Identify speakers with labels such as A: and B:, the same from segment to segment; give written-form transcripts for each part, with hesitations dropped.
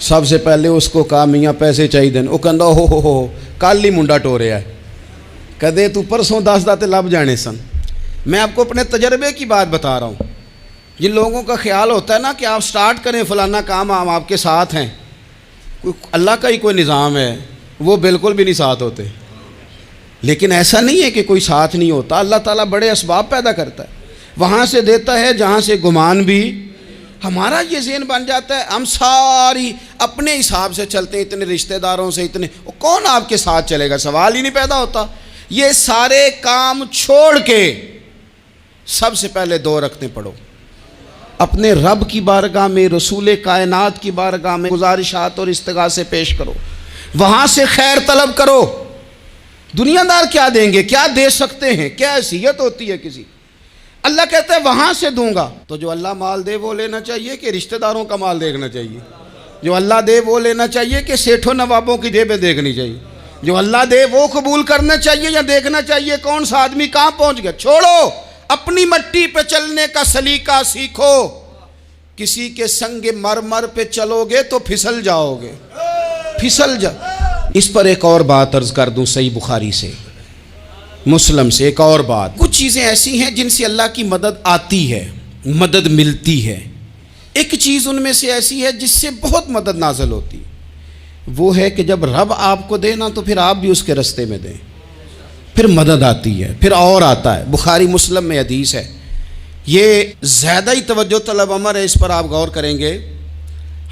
A: سب سے پہلے اس کو کہا میاں پیسے چاہیے، وہ کہندا ہو کل ہی منڈا ٹوریا ہے، کدے تو پرسوں دس داتے لب جانے سن۔ میں آپ کو اپنے تجربے کی بات بتا رہا ہوں۔ جن لوگوں کا خیال ہوتا ہے نا کہ آپ سٹارٹ کریں فلانا کام، ہم آپ کے ساتھ ہیں، اللہ کا ہی کوئی نظام ہے، وہ بالکل بھی نہیں ساتھ ہوتے۔ لیکن ایسا نہیں ہے کہ کوئی ساتھ نہیں ہوتا، اللہ تعالیٰ بڑے اسباب پیدا کرتا ہے، وہاں سے دیتا ہے جہاں سے گمان بھی۔ ہمارا یہ ذہن بن جاتا ہے ہم ساری اپنے حساب سے چلتے ہیں، اتنے رشتہ داروں سے اتنے، کون آپ کے ساتھ چلے گا؟ سوال ہی نہیں پیدا ہوتا۔ یہ سارے کام چھوڑ کے سب سے پہلے 2 رکعتیں پڑھو، اپنے رب کی بارگاہ میں، رسول کائنات کی بارگاہ میں گزارشات اور استغاثے پیش کرو، وہاں سے خیر طلب کرو۔ دنیا دار کیا دیں گے؟ کیا دے سکتے ہیں؟ کیا حیثیت ہوتی ہے کسی؟ اللہ کہتا ہے وہاں سے دوں گا۔ تو جو اللہ مال دے وہ لینا چاہیے کہ رشتہ داروں کا مال دیکھنا چاہیے؟ جو اللہ دے وہ لینا چاہیے کہ سیٹھوں نوابوں کی جیبیں دیکھنی چاہیے؟ جو اللہ دے وہ قبول کرنا چاہیے یا دیکھنا چاہیے کون سا آدمی کہاں پہنچ گیا؟ چھوڑو، اپنی مٹی پہ چلنے کا سلیقہ سیکھو۔ کسی کے سنگ مرمر پہ چلو گے تو پھسل جاؤ گے، پھسل جا۔ اس پر ایک اور بات عرض کر دوں، صحیح بخاری سے، مسلم سے ایک اور بات۔ کچھ چیزیں ایسی ہیں جن سے اللہ کی مدد آتی ہے، مدد ملتی ہے۔ ایک چیز ان میں سے ایسی ہے جس سے بہت مدد نازل ہوتی ہے، وہ ہے کہ جب رب آپ کو دے نا تو پھر آپ بھی اس کے رستے میں دیں، پھر مدد آتی ہے، پھر اور آتا ہے۔ بخاری مسلم میں حدیث ہے، یہ زیادہ ہی توجہ طلب امر ہے، اس پر آپ غور کریں گے۔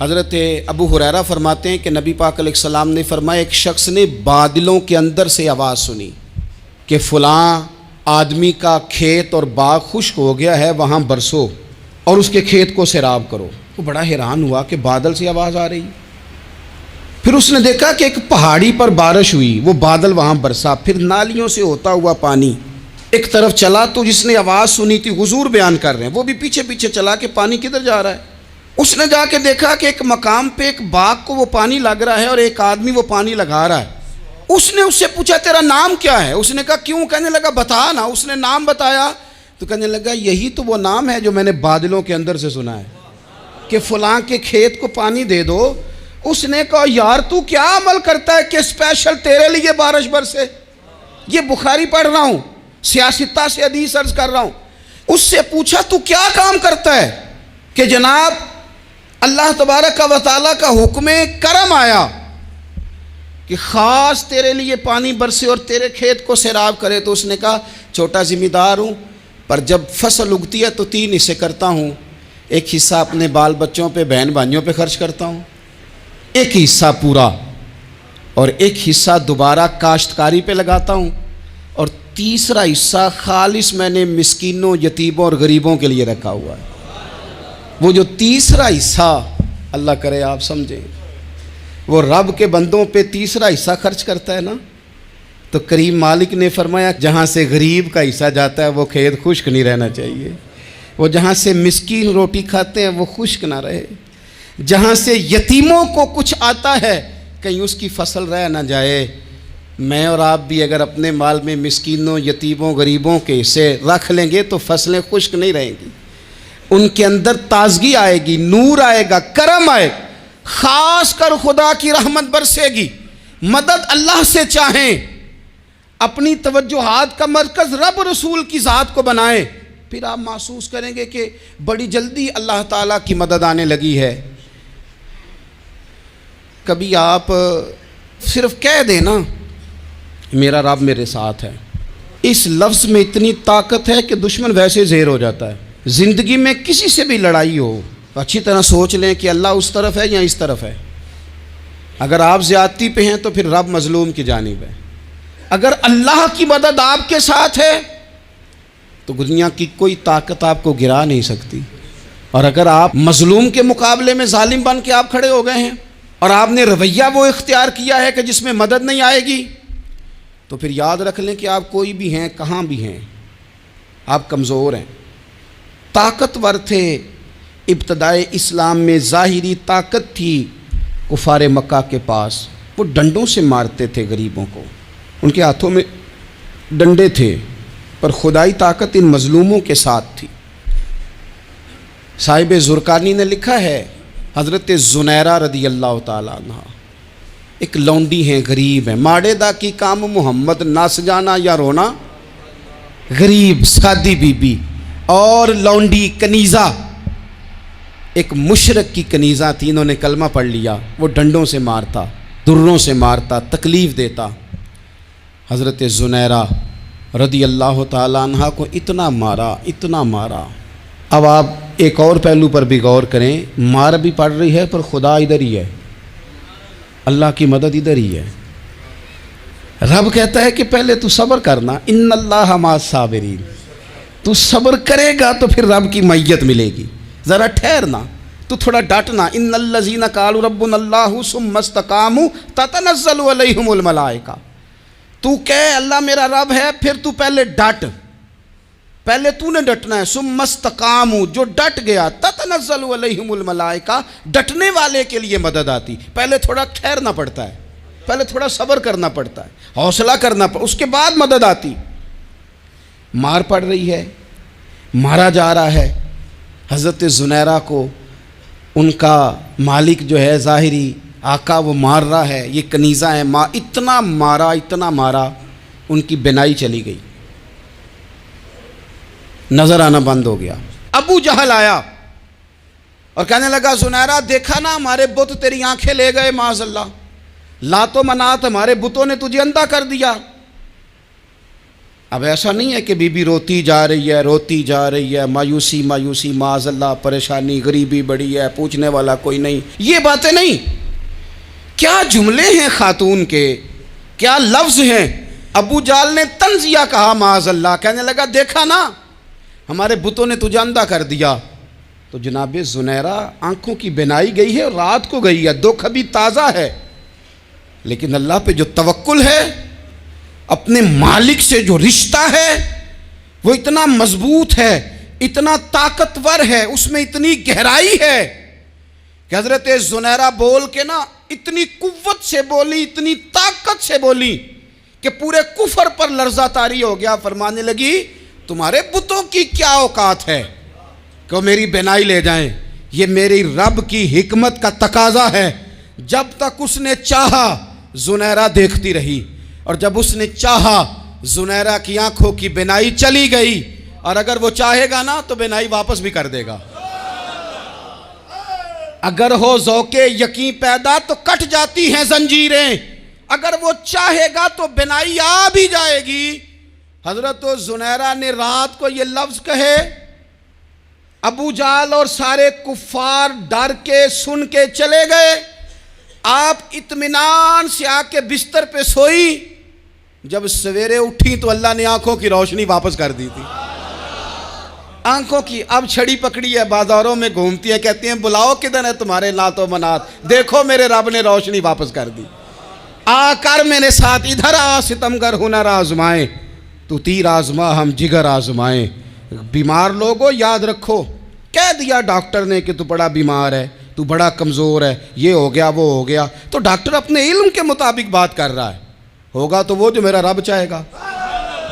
A: حضرت ابو ہریرہ فرماتے ہیں کہ نبی پاک علیہ السلام نے فرمایا ایک شخص نے بادلوں کے اندر سے آواز سنی کہ فلاں آدمی کا کھیت اور باغ خشک ہو گیا ہے، وہاں برسو اور اس کے کھیت کو سیراب کرو۔ وہ بڑا حیران ہوا کہ بادل سے آواز آ رہی۔ پھر اس نے دیکھا کہ ایک پہاڑی پر بارش ہوئی، وہ بادل وہاں برسا، پھر نالیوں سے ہوتا ہوا پانی ایک طرف چلا۔ تو جس نے آواز سنی تھی، حضور بیان کر رہے ہیں، وہ بھی پیچھے پیچھے چلا کہ پانی کدھر جا رہا ہے۔ اس نے جا کے دیکھا کہ ایک مقام پہ ایک باغ کو وہ پانی لگ رہا ہے اور ایک آدمی وہ پانی لگا رہا ہے۔ اس نے اس سے پوچھا تیرا نام کیا ہے؟ اس نے کہا کیوں؟ کہنے لگا بتا نا۔ اس نے نام بتایا تو کہنے لگا یہی تو وہ نام ہے جو میں نے بادلوں کے اندر سے سنا ہے کہ فلاں کے کھیت کو پانی دے دو۔ اس نے کہا یار تو کیا عمل کرتا ہے کہ اسپیشل تیرے لیے بارش برسے؟ یہ بخاری پڑھ رہا ہوں، سیاستہ سے حدیث عرض کر رہا ہوں۔ اس سے پوچھا تو کیا کام کرتا ہے کہ جناب اللہ تبارک و تعالیٰ کا حکم کرم آیا کہ خاص تیرے لیے پانی برسے اور تیرے کھیت کو سیراب کرے؟ تو اس نے کہا چھوٹا ذمہ دار ہوں، پر جب فصل اگتی ہے تو 3 حصے کرتا ہوں، ایک حصہ اپنے بال بچوں پہ، بہن بھائیوں پہ خرچ کرتا ہوں، ایک حصہ پورا، اور ایک حصہ دوبارہ کاشتکاری پہ لگاتا ہوں، اور تیسرا حصہ خالص میں نے مسکینوں، یتیموں اور غریبوں کے لیے رکھا ہوا ہے۔ وہ جو تیسرا حصہ، اللہ کرے آپ سمجھیں، وہ رب کے بندوں پہ تیسرا حصہ خرچ کرتا ہے نا، تو کریم مالک نے فرمایا جہاں سے غریب کا حصہ جاتا ہے وہ کھیت خشک نہیں رہنا چاہیے، وہ جہاں سے مسکین روٹی کھاتے ہیں وہ خشک نہ رہے، جہاں سے یتیموں کو کچھ آتا ہے کہیں اس کی فصل رہ نہ جائے۔ میں اور آپ بھی اگر اپنے مال میں مسکینوں، یتیموں، غریبوں کے حصے رکھ لیں گے تو فصلیں خشک نہیں رہیں گی، ان کے اندر تازگی آئے گی، نور آئے گا، کرم آئے گا، خاص کر خدا کی رحمت برسے گی۔ مدد اللہ سے چاہیں، اپنی توجہات کا مرکز رب رسول کی ذات کو بنائیں، پھر آپ محسوس کریں گے کہ بڑی جلدی اللہ تعالیٰ کی مدد آنے لگی ہے۔ کبھی آپ صرف کہہ دیں نا میرا رب میرے ساتھ ہے، اس لفظ میں اتنی طاقت ہے کہ دشمن ویسے زہر ہو جاتا ہے۔ زندگی میں کسی سے بھی لڑائی ہو، اچھی طرح سوچ لیں کہ اللہ اس طرف ہے یا اس طرف ہے۔ اگر آپ زیادتی پہ ہیں تو پھر رب مظلوم کی جانب ہے۔ اگر اللہ کی مدد آپ کے ساتھ ہے تو دنیا کی کوئی طاقت آپ کو گرا نہیں سکتی، اور اگر آپ مظلوم کے مقابلے میں ظالم بن کے آپ کھڑے ہو گئے ہیں اور آپ نے رویہ وہ اختیار کیا ہے کہ جس میں مدد نہیں آئے گی، تو پھر یاد رکھ لیں کہ آپ کوئی بھی ہیں، کہاں بھی ہیں، آپ کمزور ہیں۔ طاقتور تھے ابتدائے اسلام میں، ظاہری طاقت تھی کفار مکہ کے پاس، وہ ڈنڈوں سے مارتے تھے غریبوں کو، ان کے ہاتھوں میں ڈنڈے تھے، پر خدائی طاقت ان مظلوموں کے ساتھ تھی۔ صاحب زرقانی نے لکھا ہے حضرت زنیرہ رضی اللہ تعالیٰ عنہ ایک لونڈی ہیں، غریب ہیں، ماڑے دا کی کام محمد نس جانا یا رونا، غریب سادی بی بی اور لونڈی کنیزہ، ایک مشرک کی کنیزہ تھی، انہوں نے کلمہ پڑھ لیا، وہ ڈنڈوں سے مارتا، دروں سے مارتا، تکلیف دیتا۔ حضرت زنیرہ رضی اللہ تعالیٰ عنہ کو اتنا مارا، اتنا مارا۔ اب آپ ایک اور پہلو پر بھی غور کریں، مار بھی پڑ رہی ہے پر خدا ادھر ہی ہے، اللہ کی مدد ادھر ہی ہے۔ رب کہتا ہے کہ پہلے تو صبر کرنا، ان اللہ مع الصابرین، تو صبر کرے گا تو پھر رب کی معیت ملے گی، ذرا ٹھہرنا، تو تھوڑا ڈٹنا۔ ان الذین قالوا ربنا اللہ ثم استقاموا تتنزل علیہم الملائکہ، تو کہے اللہ میرا رب ہے، پھر تو پہلے ڈٹ، پہلے تو نے ڈٹنا ہے۔ ثم استقاموا، جو ڈٹ گیا، تتنزل علیہم الملائکہ، ڈٹنے والے کے لیے مدد آتی، پہلے تھوڑا ٹھہرنا پڑتا ہے، پہلے تھوڑا صبر کرنا پڑتا ہے، حوصلہ کرنا پڑتا، اس کے بعد مدد آتی۔ مار پڑ رہی ہے، مارا جا رہا ہے، حضرت زنیرہ کو ان کا مالک جو ہے ظاہری آقا وہ مار رہا ہے، یہ کنیزہ ہے، اتنا مارا، اتنا مارا، ان کی بینائی چلی گئی، نظر آنا بند ہو گیا۔ ابو جہل آیا اور کہنے لگا زنیرہ دیکھا نا ہمارے بت تیری آنکھیں لے گئے، معاذ اللہ، لات و منات ہمارے بتوں نے تجھے اندھا کر دیا۔ اب ایسا نہیں ہے کہ بی بی روتی جا رہی ہے، روتی جا رہی ہے، مایوسی مایوسی، معاذ اللہ، پریشانی، غریبی بڑی ہے، پوچھنے والا کوئی نہیں، یہ باتیں نہیں۔ کیا جملے ہیں خاتون کے، کیا لفظ ہیں۔ ابو جہل نے تنزیہ کہا، معاذ اللہ، کہنے لگا دیکھا نا ہمارے بتوں نے تجھے اندھا کر دیا۔ تو جناب زنیرہ آنکھوں کی بینائی گئی ہے، رات کو گئی ہے، دکھ ابھی تازہ ہے، لیکن اللہ پہ جو توکل ہے، اپنے مالک سے جو رشتہ ہے وہ اتنا مضبوط ہے، اتنا طاقتور ہے، اس میں اتنی گہرائی ہے کہ حضرت زنیرہ بول کے نا اتنی قوت سے بولی، اتنی طاقت سے بولی کہ پورے کفر پر لرزہ طاری ہو گیا۔ فرمانے لگی تمہارے بتوں کی کیا اوقات ہے کہ وہ میری بینائی لے جائیں، یہ میری رب کی حکمت کا تقاضا ہے۔ جب تک اس نے چاہا زنیرہ دیکھتی رہی، اور جب اس نے چاہا زنیرہ کی آنکھوں کی بینائی چلی گئی، اور اگر وہ چاہے گا نا تو بینائی واپس بھی کر دے گا۔ اگر ہو ذوق یقین پیدا تو کٹ جاتی ہیں زنجیریں، اگر وہ چاہے گا تو بینائی آ بھی جائے گی۔ حضرت زنیرہ نے رات کو یہ لفظ کہے، ابو جہل اور سارے کفار ڈر کے سن کے چلے گئے، آپ اطمینان سے آ کے بستر پہ سوئی۔ جب سویرے اٹھی تو اللہ نے آنکھوں کی روشنی واپس کر دی تھی، آنکھوں کی اب چھڑی پکڑی ہے، بازاروں میں گھومتی ہے، کہتی ہیں بلاؤ کدھر ہے تمہارے لات و منات، دیکھو میرے رب نے روشنی واپس کر دی، آ کر میرے ساتھ ادھر آ، ستمگر ہنر آزمائیں، تو تیر آزما ہم جگر آزمائیں۔ بیمار لوگوں یاد رکھو، کہہ دیا ڈاکٹر نے کہ تو بڑا بیمار ہے، تو بڑا کمزور ہے، یہ ہو گیا وہ ہو گیا، تو ڈاکٹر اپنے علم کے مطابق بات کر رہا ہے، ہوگا تو وہ جو میرا رب چاہے گا۔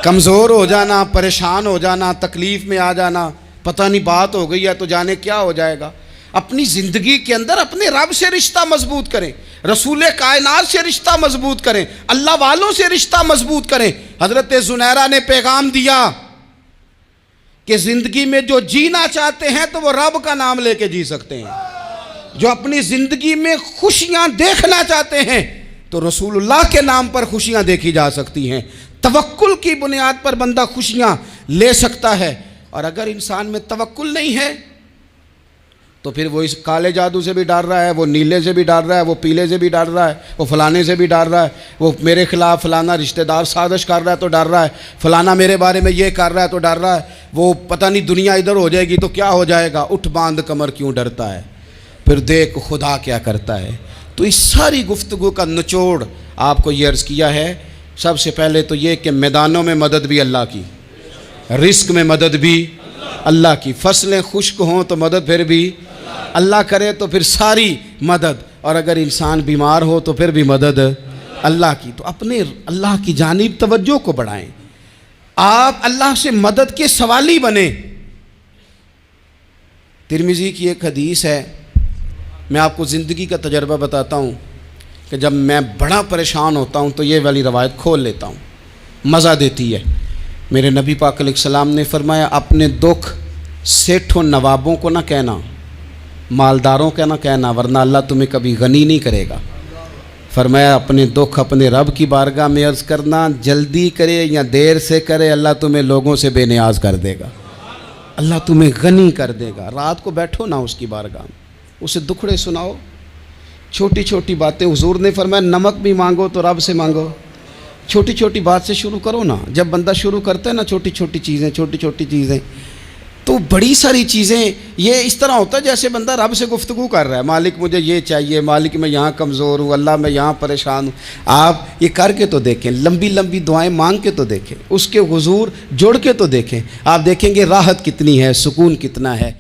A: کمزور ہو جانا، پریشان ہو جانا، تکلیف میں آ جانا، پتہ نہیں بات ہو گئی ہے تو جانے کیا ہو جائے گا۔ اپنی زندگی کے اندر اپنے رب سے رشتہ مضبوط کریں، رسول کائنات سے رشتہ مضبوط کریں، اللہ والوں سے رشتہ مضبوط کریں۔ حضرت زنیرہ نے پیغام دیا کہ زندگی میں جو جینا چاہتے ہیں تو وہ رب کا نام لے کے جی سکتے ہیں، جو اپنی زندگی میں خوشیاں دیکھنا چاہتے ہیں تو رسول اللہ کے نام پر خوشیاں دیکھی جا سکتی ہیں۔ توکل کی بنیاد پر بندہ خوشیاں لے سکتا ہے، اور اگر انسان میں توکل نہیں ہے تو پھر وہ اس کالے جادو سے بھی ڈر رہا ہے، وہ نیلے سے بھی ڈر رہا ہے، وہ پیلے سے بھی ڈر رہا ہے، وہ فلانے سے بھی ڈر رہا ہے، وہ میرے خلاف فلانا رشتہ دار سازش کر رہا ہے تو ڈر رہا ہے، فلانا میرے بارے میں یہ کر رہا ہے تو ڈر رہا ہے، وہ پتہ نہیں دنیا ادھر ہو جائے گی تو کیا ہو جائے گا، اٹھ باندھ کمر کیوں ڈرتا ہے، پھر دیکھ خدا کیا کرتا ہے۔ تو اس ساری گفتگو کا نچوڑ آپ کو یہ عرض کیا ہے، سب سے پہلے تو یہ کہ میدانوں میں مدد بھی اللہ کی، رزق میں مدد بھی اللہ کی، فصلیں خشک ہوں تو مدد پھر بھی اللہ کرے، تو پھر ساری مدد، اور اگر انسان بیمار ہو تو پھر بھی مدد اللہ کی۔ تو اپنے اللہ کی جانب توجہ کو بڑھائیں، آپ اللہ سے مدد کے سوالی بنیں۔ ترمذی کی ایک حدیث ہے، میں آپ کو زندگی کا تجربہ بتاتا ہوں کہ جب میں بڑا پریشان ہوتا ہوں تو یہ والی روایت کھول لیتا ہوں، مزہ دیتی ہے۔ میرے نبی پاک علیہ السلام نے فرمایا اپنے دکھ سیٹھوں نوابوں کو نہ کہنا، مالداروں کا نہ کہنا، ورنہ اللہ تمہیں کبھی غنی نہیں کرے گا۔ فرمایا اپنے دکھ اپنے رب کی بارگاہ میں عرض کرنا، جلدی کرے یا دیر سے کرے اللہ تمہیں لوگوں سے بے نیاز کر دے گا، اللہ تمہیں غنی کر دے گا۔ رات کو بیٹھو نا اس کی بارگاہ میں، اسے دکھڑے سناؤ، چھوٹی چھوٹی باتیں۔ حضور نے فرمایا نمک بھی مانگو تو رب سے مانگو، چھوٹی چھوٹی بات سے شروع کرو نا۔ جب بندہ شروع کرتا ہے نا چھوٹی چھوٹی چیزیں تو بڑی ساری چیزیں یہ اس طرح ہوتا ہے جیسے بندہ رب سے گفتگو کر رہا ہے، مالک مجھے یہ چاہیے، مالک میں یہاں کمزور ہوں، اللہ میں یہاں پریشان ہوں۔ آپ یہ کر کے تو دیکھیں، لمبی لمبی دعائیں مانگ کے تو دیکھیں، اس کے حضور جوڑ کے تو دیکھیں، آپ دیکھیں گے راحت کتنی ہے، سکون کتنا ہے۔